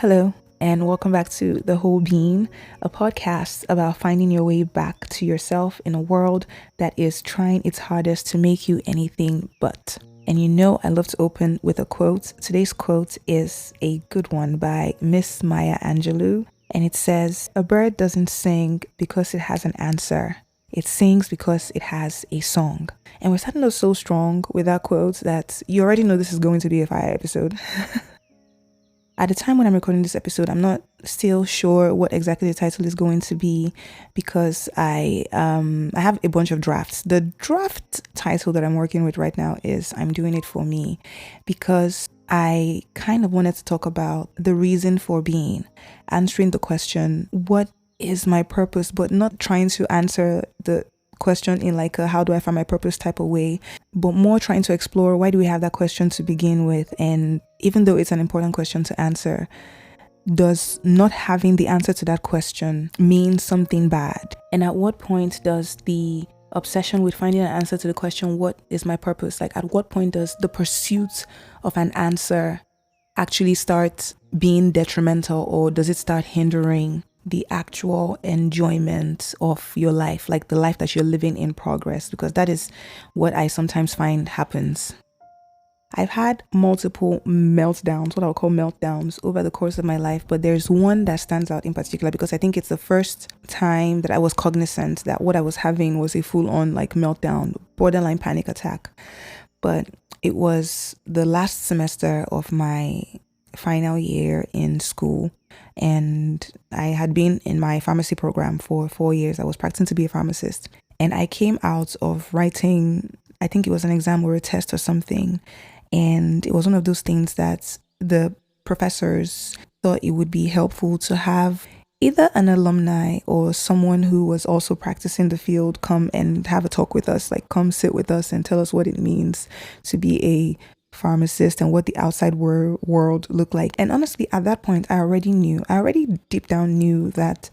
Hello, and welcome back to The Whole Being, a podcast about finding your way back to yourself in a world that is trying its hardest to make you anything but. And you know, I love to open with a quote. Today's quote is a good one by Miss Maya Angelou, and it says, "A bird doesn't sing because it has an answer. It sings because it has a song." And we're starting off so strong with that quote that you already know this is going to be a fire episode. At the time when I'm recording this episode, I'm not still sure what exactly the title is going to be because I have a bunch of drafts. The draft title that I'm working with right now is "I'm Doing It For Me," because I kind of wanted to talk about the reason for being, answering the question, what is my purpose, but not trying to answer the question in like a how do I find my purpose type of way, but more trying to explore why do we have that question to begin with. And even though it's an important question to answer, does not having the answer to that question mean something bad? And at what point does the obsession with finding an answer to the question, what is my purpose, like at what point does the pursuit of an answer actually start being detrimental, or does it start hindering the actual enjoyment of your life, like the life that you're living in progress? Because that is what I sometimes find happens. I've had multiple meltdowns, what I would call meltdowns, over the course of my life, but there's one that stands out in particular because I think it's the first time that I was cognizant that what I was having was a full-on like meltdown, borderline panic attack. But it was the last semester of my final year in school, and I had been in my pharmacy program for 4 years. I was practicing to be a pharmacist, and I came out of writing, I think it was an exam or a test or something, and it was one of those things that the professors thought it would be helpful to have either an alumni or someone who was also practicing the field come and have a talk with us, like come sit with us and tell us what it means to be a pharmacist and what the outside world looked like. And honestly, at that point, I already deep down knew that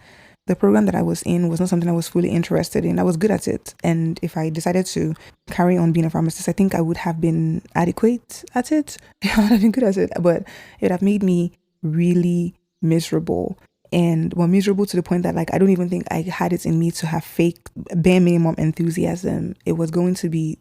the program that I was in was not something I was fully interested in. I was good at it. And if I decided to carry on being a pharmacist, I think I would have been adequate at it. I would have been good at it, but it would have made me really miserable. And well, miserable to the point that like I don't even think I had it in me to have fake bare minimum enthusiasm. It was going to be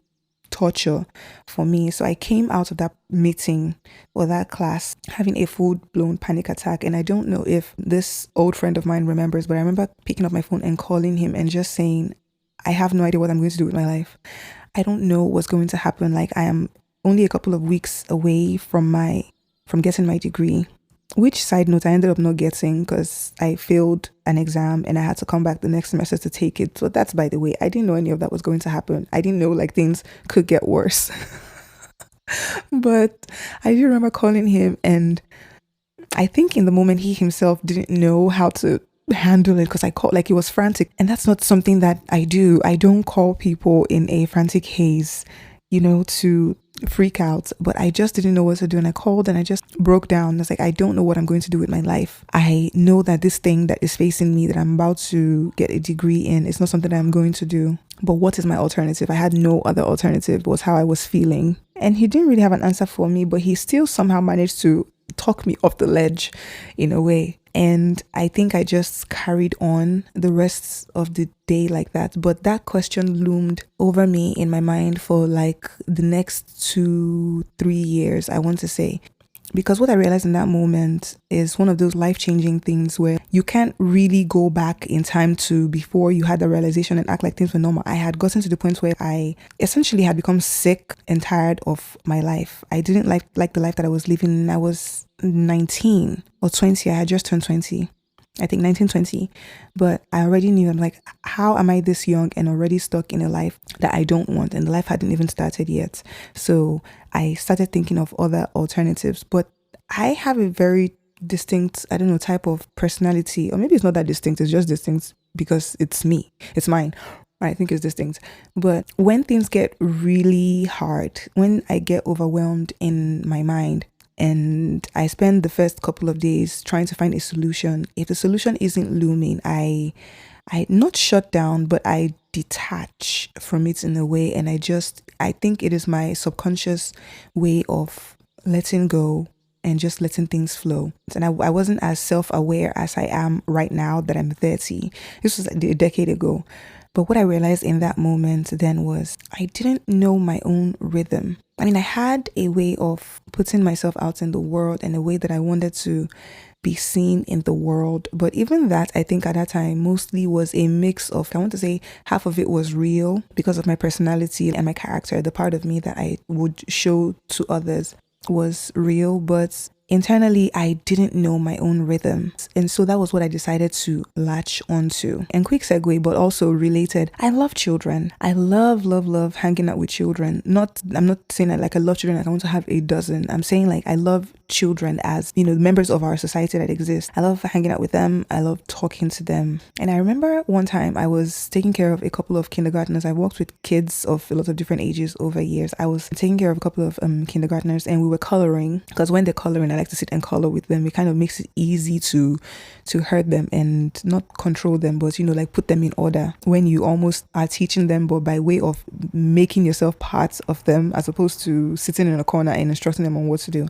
torture for me. So I came out of that meeting or that class having a full-blown panic attack. And I don't know if this old friend of mine remembers, but I remember picking up my phone and calling him and just saying, I have no idea what I'm going to do with my life. I don't know what's going to happen. Like I am only a couple of weeks away from getting my degree. Which, side note, I ended up not getting because I failed an exam and I had to come back the next semester to take it. So that's by the way. I didn't know any of that was going to happen. I didn't know like things could get worse. But I do remember calling him, and I think in the moment he himself didn't know how to handle it because I called like he was frantic. And that's not something that I do. I don't call people in a frantic haze, to freak out, but I just didn't know what to do. And I called and I just broke down. I was like, I don't know what I'm going to do with my life. I know that this thing that is facing me that I'm about to get a degree in, it's not something that I'm going to do. But what is my alternative? I had no other alternative, was how I was feeling. And he didn't really have an answer for me, but he still somehow managed to talk me off the ledge in a way. And I think I just carried on the rest of the day like that. But that question loomed over me in my mind for like the next 2-3 years, I want to say. Because what I realized in that moment is one of those life-changing things where you can't really go back in time to before you had the realization and act like things were normal. I had gotten to the point where I essentially had become sick and tired of my life. I didn't like the life that I was living. I was 19 or 20. I had just turned 20. I think 19, 20. But I already knew, I'm like, how am I this young and already stuck in a life that I don't want? And the life hadn't even started yet. So I started thinking of other alternatives. But I have a very distinct, type of personality. Or maybe it's not that distinct. It's just distinct because it's me. It's mine. I think it's distinct. But when things get really hard, when I get overwhelmed in my mind, and I spend the first couple of days trying to find a solution. If the solution isn't looming, I not shut down, but I detach from it in a way. And I think it is my subconscious way of letting go and just letting things flow. And I wasn't as self-aware as I am right now that I'm 30. This was a decade ago. But what I realized in that moment then was I didn't know my own rhythm. I mean, I had a way of putting myself out in the world and a way that I wanted to be seen in the world. But even that, I think at that time, mostly was a mix of, I want to say half of it was real because of my personality and my character. The part of me that I would show to others was real, but internally, I didn't know my own rhythm. And so that was what I decided to latch onto. And quick segue, but also related, I love children. I love hanging out with children. I'm not saying that like I love children, like I want to have a dozen. I'm saying like I love children as, members of our society that exist. I love hanging out with them. I love talking to them. And I remember one time I was taking care of a couple of kindergartners. I've worked with kids of a lot of different ages over years. I was taking care of a couple of kindergartners, and we were coloring, because when they're coloring, I like to sit and color with them. It kind of makes it easy to hurt them and not control them, but like put them in order when you almost are teaching them, but by way of making yourself part of them as opposed to sitting in a corner and instructing them on what to do.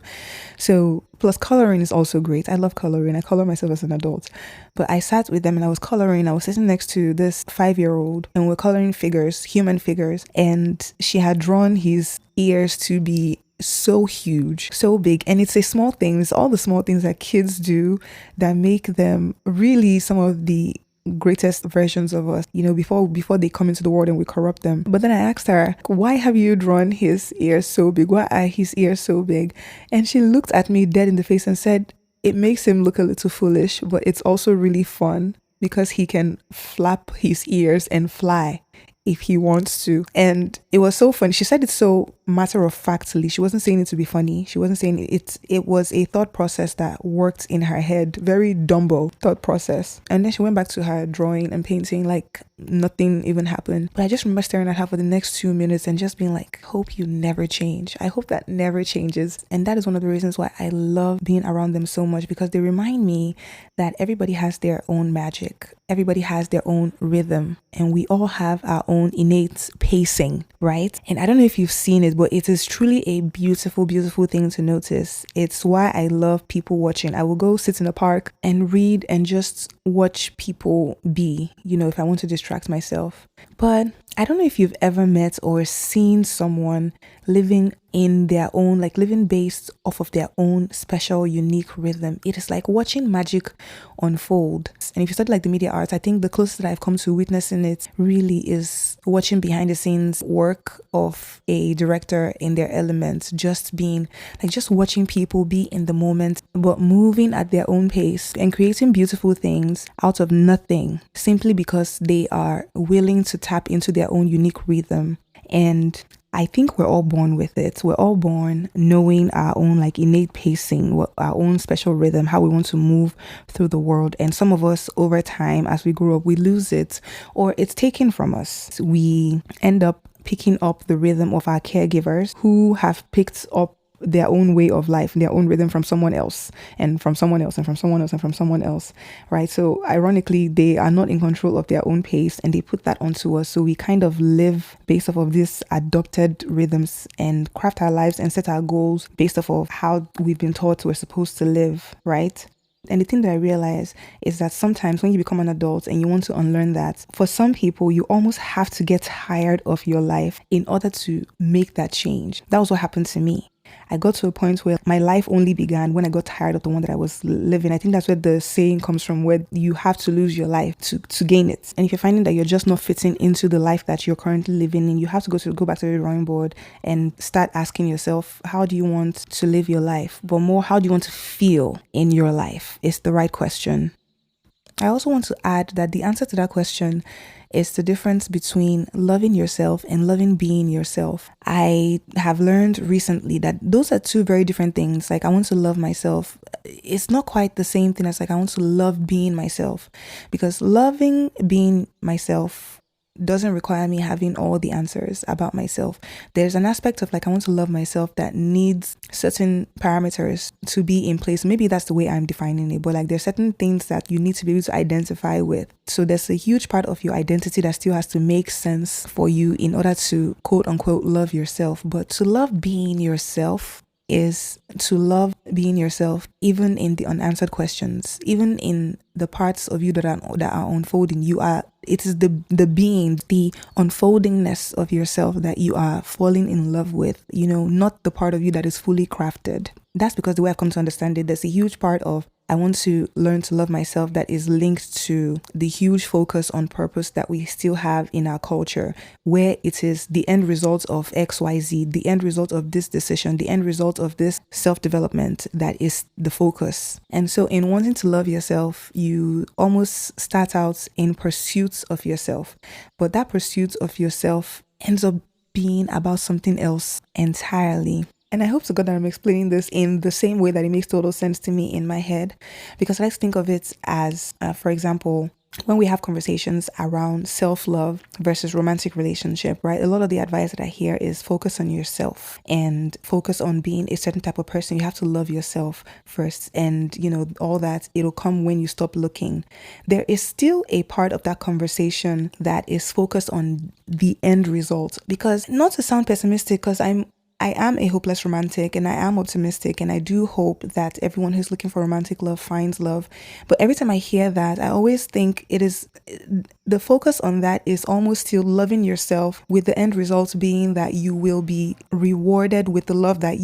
So plus coloring is also great. I love coloring. I color myself as an adult. But I sat with them and I was coloring. I was sitting next to this 5-year-old and we're coloring figures, human figures. And she had drawn his ears to be so huge, so big. And it's a small thing. It's all the small things that kids do that make them really some of the greatest versions of us, before they come into the world and we corrupt them. But then I asked her, why have you drawn his ears so big? Why are his ears so big? And she looked at me dead in the face and said, it makes him look a little foolish, but it's also really fun because he can flap his ears and fly if he wants to. And it was so funny. She said it so matter-of-factly. She wasn't saying it to be funny. She wasn't saying it. It was a thought process that worked in her head. Very Dumbo thought process. And then she went back to her drawing and painting like nothing even happened. But I just remember staring at her for the next 2 minutes and just being like, hope you never change. I hope that never changes. And that is one of the reasons why I love being around them so much, because they remind me that everybody has their own magic. Everybody has their own rhythm, and we all have our own innate pacing, right? And I don't know if you've seen it, but it is truly a beautiful, beautiful thing to notice. It's why I love people watching. I will go sit in a park and read and just watch people be, if I want to distract myself. But I don't know if you've ever met or seen someone living in their own, like living based off of their own special, unique rhythm. It is like watching magic unfold. And if you study like the media arts, I think the closest that I've come to witnessing it really is watching behind the scenes work of a director in their elements, just watching people be in the moment, but moving at their own pace and creating beautiful things out of nothing, simply because they are willing to tap into their own unique rhythm. And I think we're all born with it. We're all born knowing our own like innate pacing, our own special rhythm, how we want to move through the world. And some of us over time, as we grow up, we lose it or it's taken from us. We end up picking up the rhythm of our caregivers who have picked up their own way of life, their own rhythm from someone else and from someone else and from someone else and from someone else, right? So ironically, they are not in control of their own pace and they put that onto us. So we kind of live based off of these adopted rhythms and craft our lives and set our goals based off of how we've been taught we're supposed to live, right? And the thing that I realize is that sometimes when you become an adult and you want to unlearn that, for some people, you almost have to get tired of your life in order to make that change. That was what happened to me. I got to a point where my life only began when I got tired of the one that I was living. I think that's where the saying comes from, where you have to lose your life to gain it. And if you're finding that you're just not fitting into the life that you're currently living in, you have to go back to the drawing board and start asking yourself, how do you want to live your life? But more, how do you want to feel in your life is the right question. I also want to add that the answer to that question is the difference between loving yourself and loving being yourself. I have learned recently that those are two very different things. Like I want to love myself. It's not quite the same thing as like I want to love being myself, because loving being myself doesn't require me having all the answers about myself. There's an aspect of like I want to love myself that needs certain parameters to be in place. Maybe that's the way I'm defining it, but like there's certain things that you need to be able to identify with. So there's a huge part of your identity that still has to make sense for you in order to quote unquote love yourself. But to love being yourself is to love being yourself, even in the unanswered questions, even in the parts of you that are unfolding. It is the being, the unfoldingness of yourself that you are falling in love with, not the part of you that is fully crafted. That's because the way I've come to understand it, there's a huge part of I want to learn to love myself that is linked to the huge focus on purpose that we still have in our culture, where it is the end result of XYZ, the end result of this decision, the end result of this self-development that is the focus. And so in wanting to love yourself, you almost start out in pursuit of yourself. But that pursuit of yourself ends up being about something else entirely. And I hope to God that I'm explaining this in the same way that it makes total sense to me in my head. Because I like to think of it as, for example, when we have conversations around self-love versus romantic relationship, right? A lot of the advice that I hear is focus on yourself and focus on being a certain type of person. You have to love yourself first. And, all that, it'll come when you stop looking. There is still a part of that conversation that is focused on the end result. Because not to sound pessimistic, because I am a hopeless romantic and I am optimistic, and I do hope that everyone who's looking for romantic love finds love. But every time I hear that, I always think the focus on that is almost still loving yourself, with the end result being that you will be rewarded with the love that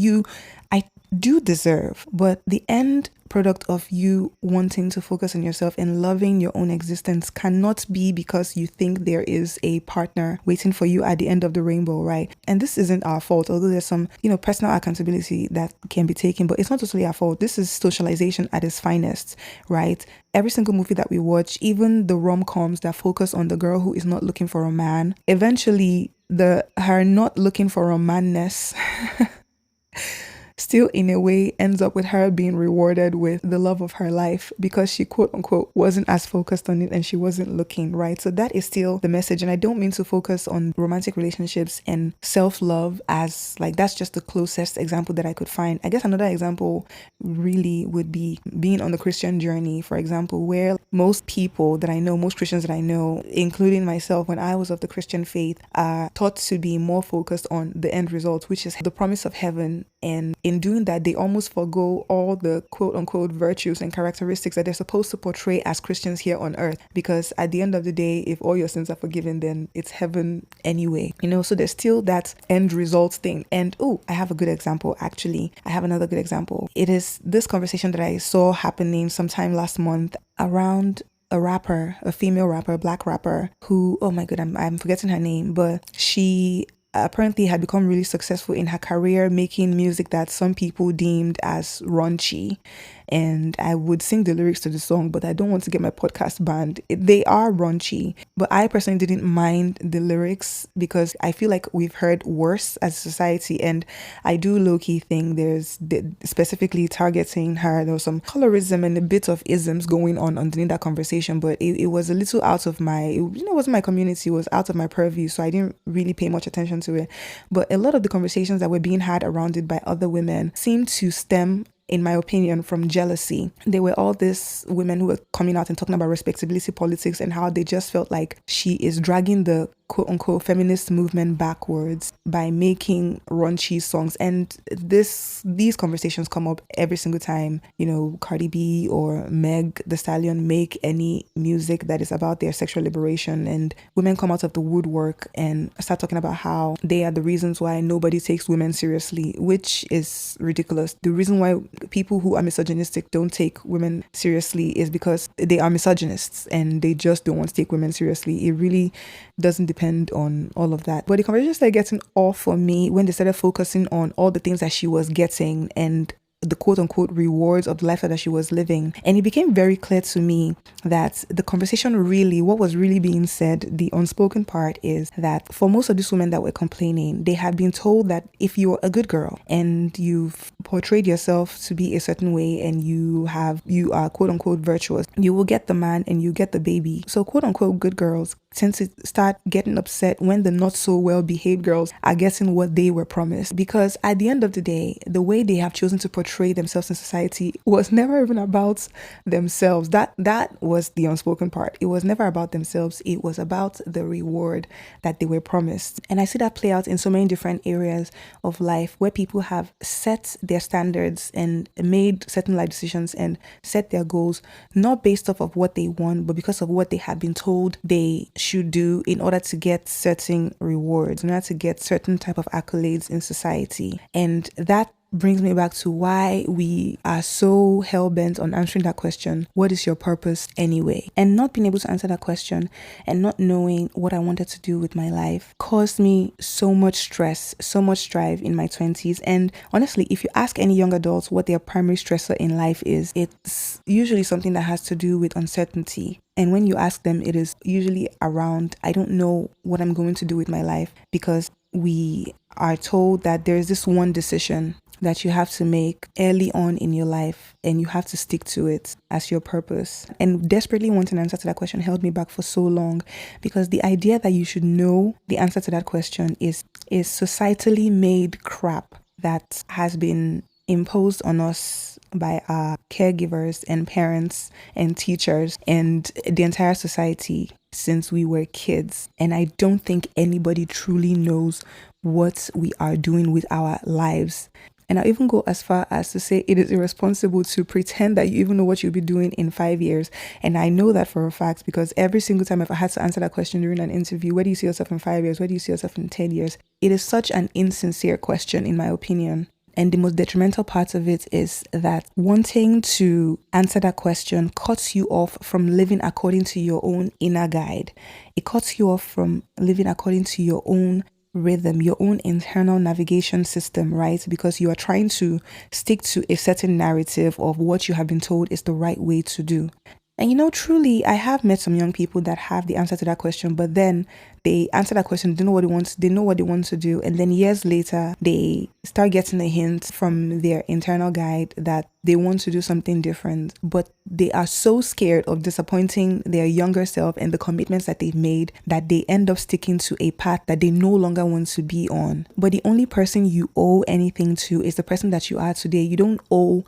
I do deserve. But the end product of you wanting to focus on yourself and loving your own existence cannot be because you think there is a partner waiting for you at the end of the rainbow, right? And this isn't our fault, although there's some, personal accountability that can be taken, but it's not totally our fault. This is socialization at its finest, right? Every single movie that we watch, even the rom-coms that focus on the girl who is not looking for a man, eventually her not looking for a manness still in a way ends up with her being rewarded with the love of her life, because she quote unquote wasn't as focused on it and she wasn't looking, right? So that is still the message. And I don't mean to focus on romantic relationships and self-love as like that's just the closest example that I could find. I guess another example really would be being on the Christian journey, for example, where most people that I know, most Christians that I know, including myself when I was of the Christian faith, are taught to be more focused on the end result, which is the promise of heaven. And in doing that, they almost forgo all the quote unquote virtues and characteristics that they're supposed to portray as Christians here on earth. Because at the end of the day, if all your sins are forgiven, then it's heaven anyway. So there's still that end result thing. And I have a good example, actually. I have another good example. It is this conversation that I saw happening sometime last month around a rapper, a female rapper, a black rapper, who, oh my god, I'm forgetting her name, but she apparently had become really successful in her career, making music that some people deemed as raunchy. And I would sing the lyrics to the song, but I don't want to get my podcast banned. They are raunchy, but I personally didn't mind the lyrics because I feel like we've heard worse as a society. And I do low-key think there's specifically targeting her. There was some colorism and a bit of isms going on underneath that conversation, but it was a little out of it wasn't my community, it was out of my purview. So I didn't really pay much attention to it. But a lot of the conversations that were being had around it by other women seemed to stem, in my opinion, from jealousy. There were all these women who were coming out and talking about respectability politics and how they just felt like she is dragging the quote-unquote feminist movement backwards by making raunchy songs. And these conversations come up every single time, Cardi B or Meg Thee Stallion make any music that is about their sexual liberation, and women come out of the woodwork and start talking about how they are the reasons why nobody takes women seriously, which is ridiculous. The reason why people who are misogynistic don't take women seriously is because they are misogynists and they just don't want to take women seriously. It really doesn't depend on all of that. But the conversation started getting off for me when they started focusing on all the things that she was getting and the quote-unquote rewards of the life that she was living. And it became very clear to me that the conversation really, what was really being said, the unspoken part, is that for most of these women that were complaining, they had been told that if you're a good girl and you've portrayed yourself to be a certain way and you are quote-unquote virtuous, you will get the man and you get the baby. So quote-unquote good girls tend to start getting upset when the not so well behaved girls are getting what they were promised. Because at the end of the day, the way they have chosen to portray themselves in society was never even about themselves. That was the unspoken part. It was never about themselves. It was about the reward that they were promised. And I see that play out in so many different areas of life where people have set their standards and made certain life decisions and set their goals not based off of what they want, but because of what they have been told they should do in order to get certain rewards, in order to get certain type of accolades in society. And that brings me back to why we are so hell-bent on answering that question, what is your purpose anyway? And not being able to answer that question and not knowing what I wanted to do with my life caused me so much stress, so much strife in my 20s. And honestly, if you ask any young adults what their primary stressor in life is, it's usually something that has to do with uncertainty. And when you ask them, it is usually around, I don't know what I'm going to do with my life, because we are told that there's this one decision that you have to make early on in your life and you have to stick to it as your purpose. And desperately wanting an answer to that question held me back for so long, because the idea that you should know the answer to that question is societally made crap that has been imposed on us by our caregivers and parents and teachers and the entire society since we were kids. And I don't think anybody truly knows what we are doing with our lives. And I'll even go as far as to say it is irresponsible to pretend that you even know what you'll be doing in 5 years. And I know that for a fact, because every single time I've had to answer that question during an interview, where do you see yourself in 5 years? Where do you see yourself in 10 years? It is such an insincere question, in my opinion. And the most detrimental part of it is that wanting to answer that question cuts you off from living according to your own inner guide. It cuts you off from living according to your own rhythm, your own internal navigation system, right? Because you are trying to stick to a certain narrative of what you have been told is the right way to do. And truly, I have met some young people that have the answer to that question, but then they answer that question, they know what they want to do. And then years later, they start getting a hint from their internal guide that they want to do something different, but they are so scared of disappointing their younger self and the commitments that they've made that they end up sticking to a path that they no longer want to be on. But the only person you owe anything to is the person that you are today. You don't owe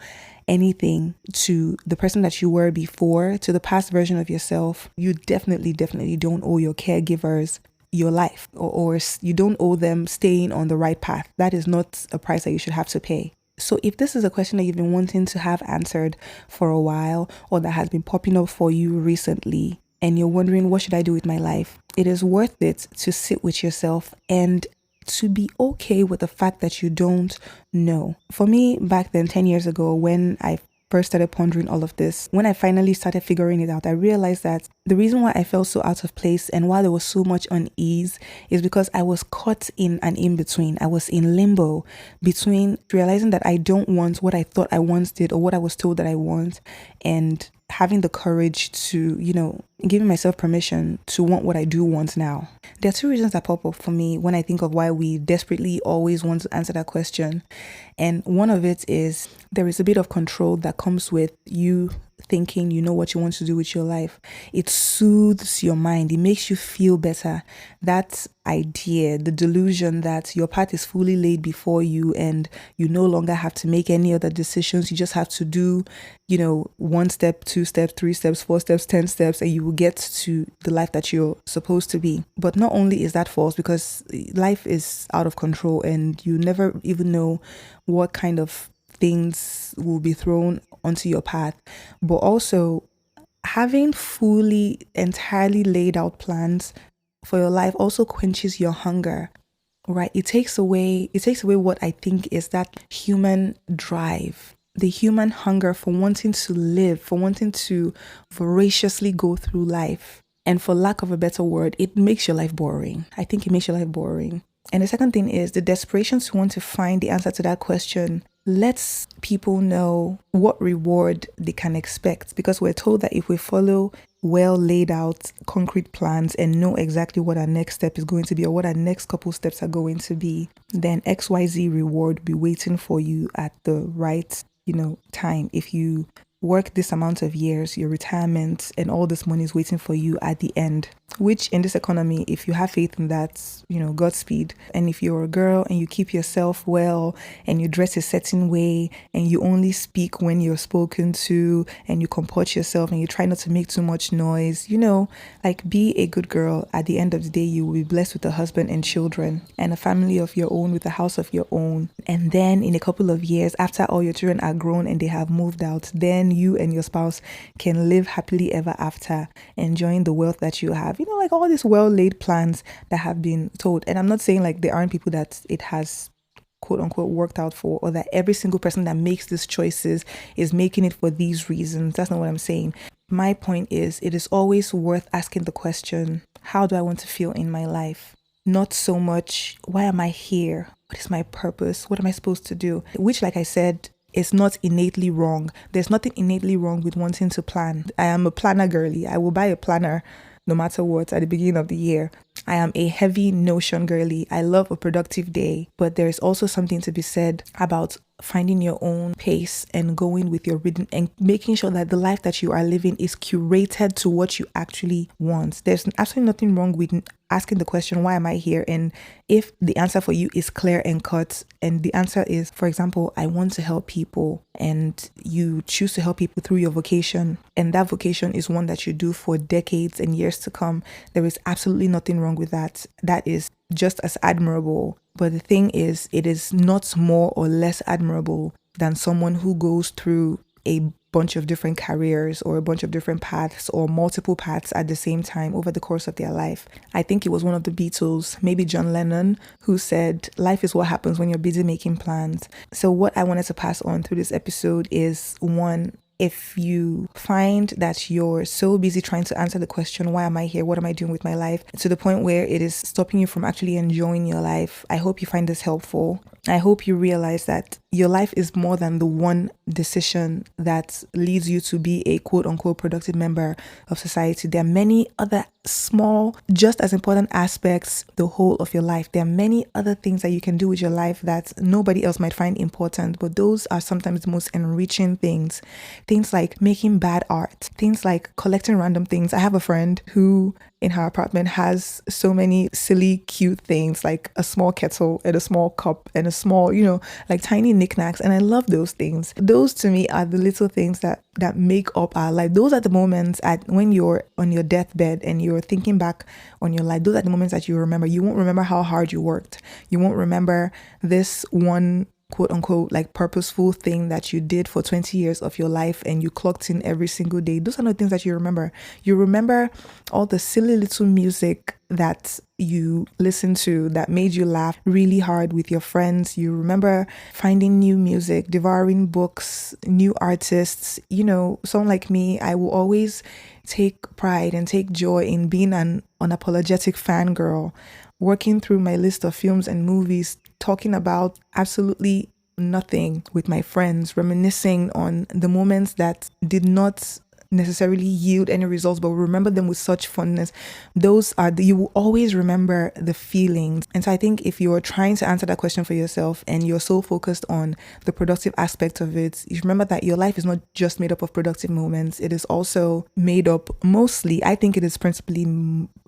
anything to the person that you were before, to the past version of yourself. You definitely don't owe your caregivers your life, or you don't owe them staying on the right path. That is not a price that you should have to pay. So if this is a question that you've been wanting to have answered for a while, or that has been popping up for you recently, and you're wondering, what should I do with my life? It is worth it to sit with yourself and to be okay with the fact that you don't know. For me, back then, 10 years ago, when I first started pondering all of this, when I finally started figuring it out, I realized that the reason why I felt so out of place and why there was so much unease is because I was caught in an in-between. I was in limbo between realizing that I don't want what I thought I once did or what I was told that I want, and having the courage to, giving myself permission to want what I do want now. There are two reasons that pop up for me when I think of why we desperately always want to answer that question. And one of it is there is a bit of control that comes with you thinking you know what you want to do with your life. It soothes your mind. It makes you feel better. That idea, the delusion that your path is fully laid before you and you no longer have to make any other decisions. You just have to do, 1 step, 2 steps, 3 steps, 4 steps, 10 steps, and you will get to the life that you're supposed to be. But not only is that false, because life is out of control and you never even know what kind of things will be thrown onto your path, but also having fully, entirely laid out plans for your life also quenches your hunger, right? It takes away what I think is that human drive, the human hunger for wanting to live, for wanting to voraciously go through life. And for lack of a better word, it makes your life boring. I think it makes your life boring. And the second thing is the desperation to want to find the answer to that question lets people know what reward they can expect, because we're told that if we follow well laid out concrete plans and know exactly what our next step is going to be or what our next couple steps are going to be, then XYZ reward will be waiting for you at the right time if you work this amount of years, your retirement, and all this money is waiting for you at the end. Which in this economy, if you have faith in that, Godspeed. And if you're a girl and you keep yourself well and you dress a certain way and you only speak when you're spoken to and you comport yourself and you try not to make too much noise, like be a good girl. At the end of the day, you will be blessed with a husband and children and a family of your own with a house of your own. And then in a couple of years, after all your children are grown and they have moved out, then you and your spouse can live happily ever after, enjoying the wealth that you have. Like all these well-laid plans that have been told. And I'm not saying like there aren't people that it has quote unquote worked out for, or that every single person that makes these choices is making it for these reasons. That's not what I'm saying. My point is, it is always worth asking the question, how do I want to feel in my life? Not so much, why am I here? What is my purpose? What am I supposed to do? Which, like I said, is not innately wrong. There's nothing innately wrong with wanting to plan. I am a planner girly. I will buy a planner no matter what at the beginning of the year. I am a heavy Notion girly. I love a productive day, but there is also something to be said about finding your own pace and going with your rhythm and making sure that the life that you are living is curated to what you actually want. There's absolutely nothing wrong with asking the question, why am I here? And if the answer for you is clear and cut, and the answer is, for example, I want to help people, and you choose to help people through your vocation, and that vocation is one that you do for decades and years to come, there is absolutely nothing wrong with that. That is just as admirable. But the thing is, it is not more or less admirable than someone who goes through a bunch of different careers or a bunch of different paths or multiple paths at the same time over the course of their life. I think it was one of the Beatles, maybe John Lennon, who said, life is what happens when you're busy making plans. So what I wanted to pass on through this episode is, one, if you find that you're so busy trying to answer the question, why am I here? What am I doing with my life? To the point where it is stopping you from actually enjoying your life, I hope you find this helpful. I hope you realize that your life is more than the one decision that leads you to be a quote unquote productive member of society. There are many other small, just as important aspects, the whole of your life. There are many other things that you can do with your life that nobody else might find important, but those are sometimes the most enriching things. Things like making bad art, things like collecting random things. I have a friend who in her apartment has so many silly, cute things like a small kettle and a small cup and a small, like tiny knickknacks. And I love those things. Those to me are the little things that make up our life. Those are the moments when you're on your deathbed and you're thinking back on your life. Those are the moments that you remember. You won't remember how hard you worked. You won't remember this one quote unquote like purposeful thing that you did for 20 years of your life and you clocked in every single day. Those are the things that you remember. You remember all the silly little music that you listened to that made you laugh really hard with your friends. You remember finding new music, devouring books, new artists. Someone like me, I will always take pride and take joy in being an unapologetic fangirl, working through my list of films and movies, talking about absolutely nothing with my friends, reminiscing on the moments that did not necessarily yield any results, but we remember them with such fondness. You will always remember the feelings. And so I think if you're trying to answer that question for yourself and you're so focused on the productive aspect of it, you remember that your life is not just made up of productive moments. It is also made up mostly, I think it is principally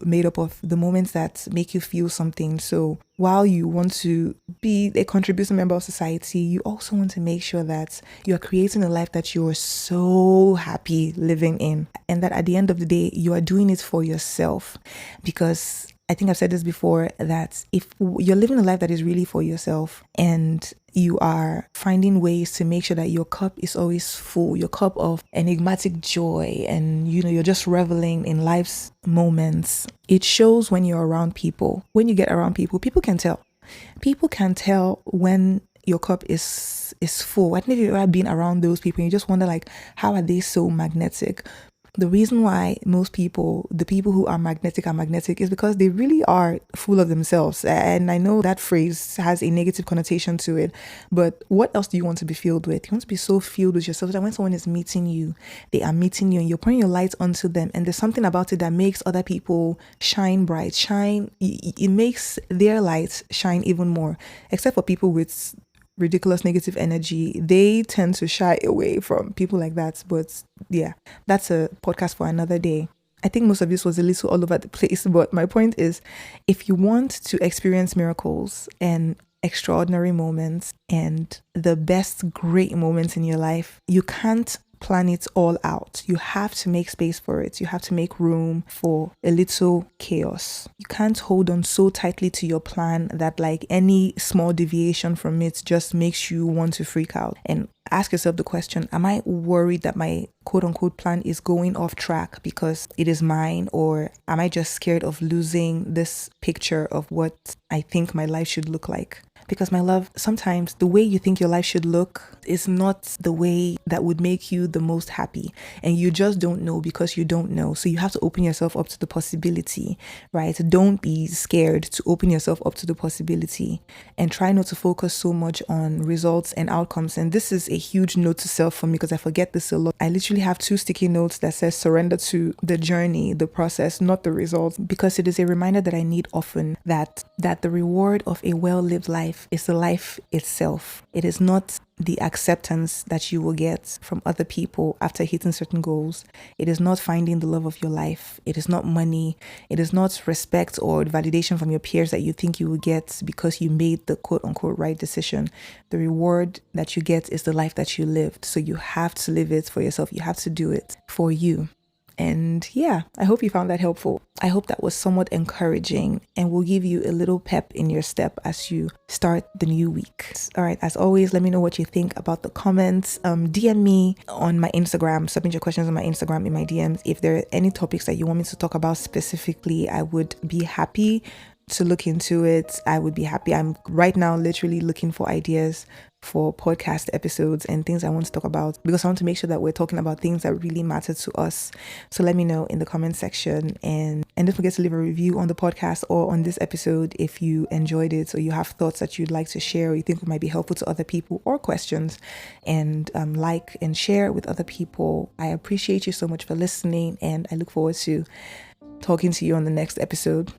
made up of the moments that make you feel something. So while you want to be a contributing member of society, you also want to make sure that you're creating a life that you're so happy living in, and that at the end of the day, you are doing it for yourself. Because I think I've said this before, that if you're living a life that is really for yourself and you are finding ways to make sure that your cup is always full, your cup of enigmatic joy, and you're just reveling in life's moments, it shows when you're around people. When you get around people, people can tell. People can tell when your cup is full. I don't know if you've ever been around those people and you just wonder, like, how are they so magnetic? The reason why most people, the people who are magnetic is because they really are full of themselves. And I know that phrase has a negative connotation to it, but what else do you want to be filled with? You want to be so filled with yourself that when someone is meeting you, they are meeting you and you're pouring your light onto them. And there's something about it that makes other people shine bright, it makes their light shine even more, except for people with ridiculous negative energy, they tend to shy away from people like that. But yeah, that's a podcast for another day. I think most of this was a little all over the place, but my point is, if you want to experience miracles and extraordinary moments and the best great moments in your life, you can't plan it all out. You have to make space for it. You have to make room for a little chaos. You can't hold on so tightly to your plan that like any small deviation from it just makes you want to freak out. And ask yourself the question, am I worried that my quote unquote plan is going off track because it is mine? Or am I just scared of losing this picture of what I think my life should look like? Because my love, sometimes the way you think your life should look is not the way that would make you the most happy. And you just don't know because you don't know. So you have to open yourself up to the possibility, right? Don't be scared to open yourself up to the possibility and try not to focus so much on results and outcomes. And this is a huge note to self for me because I forget this a lot. I literally have 2 sticky notes that says surrender to the journey, the process, not the results, because it is a reminder that I need often that the reward of a well-lived life is the life itself. It is not the acceptance that you will get from other people after hitting certain goals. It is not finding the love of your life. It is not money. It is not respect or validation from your peers that you think you will get because you made the quote unquote right decision. The reward that you get is the life that you lived. So you have to live it for yourself. You have to do it for you. And yeah, I hope you found that helpful. I hope that was somewhat encouraging and will give you a little pep in your step as you start the new week. All right, as always, let me know what you think about the comments. DM me on my Instagram, submit your questions on my Instagram in my DMs. If there are any topics that you want me to talk about specifically, I would be happy to look into it. I would be happy. I'm right now literally looking for ideas for podcast episodes and things I want to talk about because I want to make sure that we're talking about things that really matter to us. So let me know in the comment section, and don't forget to leave a review on the podcast or on this episode if you enjoyed it or you have thoughts that you'd like to share or you think might be helpful to other people or questions, and like and share with other people. I appreciate you so much for listening, and I look forward to talking to you on the next episode.